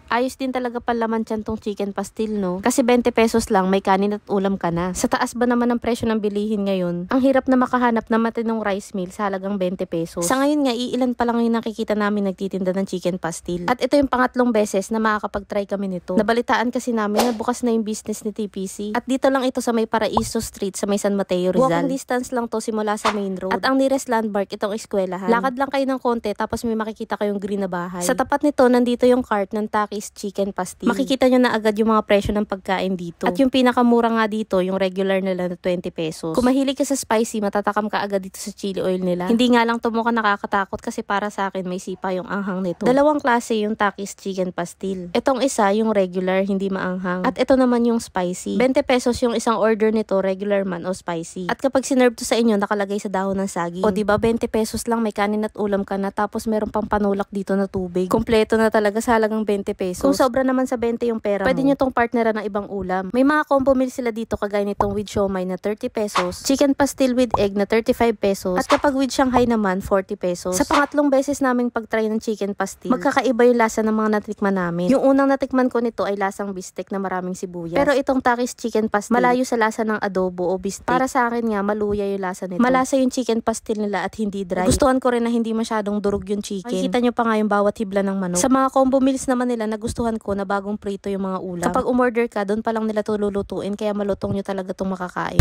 Ayos din talaga palaman tiyan tong chicken pastil, no? Kasi 20 pesos lang, may kanin at ulam ka na. Sa taas ba naman ang presyo ng bilihin ngayon? Ang hirap na makahanap na matinong rice meal sa halagang 20 pesos. Sa ngayon nga, iilan pa lang yung nakikita namin nagtitinda ng chicken pastil. At ito yung pangatlong beses na makakapag-try kami nito. Nabalitaan kasi namin na bukas na yung business ni TPC. At dito lang ito sa may Paraiso Street sa may San Mateo, Rizal. Walking distance lang to simula sa main road. At ang nearest landmark itong eskwelahan. Lakad lang kayo ng konti tapos may makikita kayong green na bahay. Sa tapat nito, nandito yung cart ng Takis Chicken Pastil. Makikita nyo na agad yung mga presyo ng pagkain dito. At yung pinakamura nga dito, yung regular nila na 20 pesos. Kung mahilig ka sa spicy, matatakam ka agad dito sa chili oil nila. Hindi nga lang to mukha nakakatakot kasi para sa akin may sipa yung anghang nito. Dalawang klase yung Takis Chicken Pastil. Itong isa yung regular, hindi maanghang. At ito naman yung spicy. 20 pesos yung isang order nito, regular man o spicy. At kapag sinerve to sa inyo, nakalagay sa dahon ng saging. O diba, 20 pesos lang may kanin at ulam ka na tapos meron pang panulak dito na tubig. Kompleto na talaga sa halagang 20 pesos. Kung sobra naman sa 20 yung pera pwede nyo tong partneran ng ibang ulam. May mga combo meal sila dito kagaya nitong with siomai na 30 pesos, chicken pastil with egg na 35 pesos, at kapag with Shanghai naman, 40 pesos. Sa pangatlong beses naming pag-try ng chicken pastil, magkakaiba yung lasa ng mga natikman namin. Yung unang natikman ko nito ay lasang bistek na maraming sibuyas. Pero itong Takis Chicken Pastil, malayo sa lasa ng adobo o bistek. Para sa akin nga, maluya yung lasa nito. Malasa yung chicken pastil nila at hindi dry. Gustuhan ko rin na hindi masyadong durog yung chicken. Makikita nyo pa nga yung bawat hibla ng manok. Sa mga combo meals naman nila, nagustuhan ko na bagong prito yung mga ulam. Kapag umorder ka, doon pa lang nila ito lulutuin, kaya malutong nyo talaga itong makakain.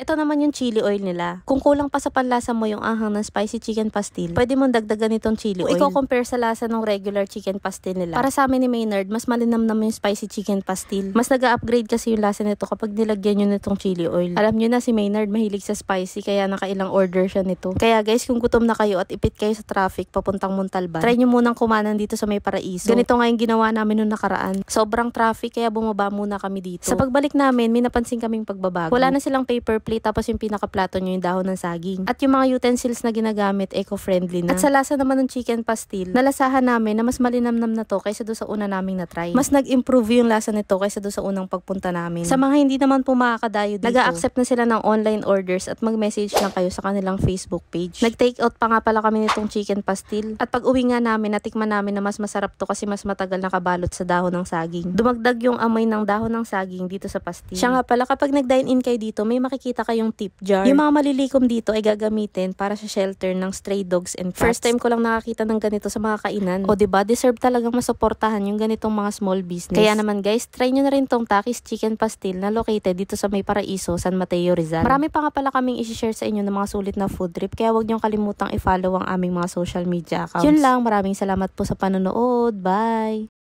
Ito naman yung chili oil nila. Kung kulang pa sa panlasa mo yung anghang ng spicy chicken pastil, pwede mong dagdagan itong chili oil. Kung i-compare sa lasa ng regular chicken pastil nila, para sa amin ni Maynard, mas malinam naman yung spicy chicken pastil. Mas nag-upgrade kasi yung lasa nito kapag nilagyan nyo nitong chili oil. Alam nyo na si Maynard mahilig sa spicy, kaya nakailang order siya nito. Kaya guys, kung gutom na kayo at ipit kayo sa traffic papuntang Montalban, try nyo munang kumanan dito sa may Paraiso. Ganito nga yung ginawa namin nung nakaraan. Sobrang traffic kaya bumaba muna kami dito. Sa pagbalik namin, may napansin kaming pagbabago. Wala na silang paper plate tapos yung pinaka-plato nyo yung dahon ng saging. At yung mga utensils na ginagamit, eco-friendly na. At sa lasa naman ng chicken pastil, nalasahan namin na mas malinamnam na to kaysa doon sa una naming na-try. Mas nag-improve yung lasa nito kaysa doon sa unang pagpunta namin. Sa mga hindi naman po makakadayo dito, nag-a-accept na sila ng online orders at mag-message lang kayo sa kanilang Facebook page. Nag-take out pa nga pala kami nitong chicken pastil. At pag uwi nga namin, natikman namin na mas masarap to kasi mas matagal nakabalot sa dahon ng saging. Dumagdag yung amoy ng dahon ng saging dito sa pastil. Siya nga pala, kapag nag-dine-in kayo dito, may makikita kayong tip jar. Yung mga malilikom dito ay gagamitin para sa shelter ng stray dogs and cats. First time ko lang nakakita ng ganito sa mga kainan. O diba, deserve talagang masuportahan yung ganitong mga small business. Kaya naman guys, try nyo na rin tong Takis Chicken Pastil na located dito sa may Paraiso, San Mateo, Rizal. Marami pa nga pala kaming isi-share sa inyo ng mga sulit na food trip, kaya huwag nyo kalimutang i-follow ang aming mga social media accounts. Yun lang, maraming salamat po sa panonood. Bye!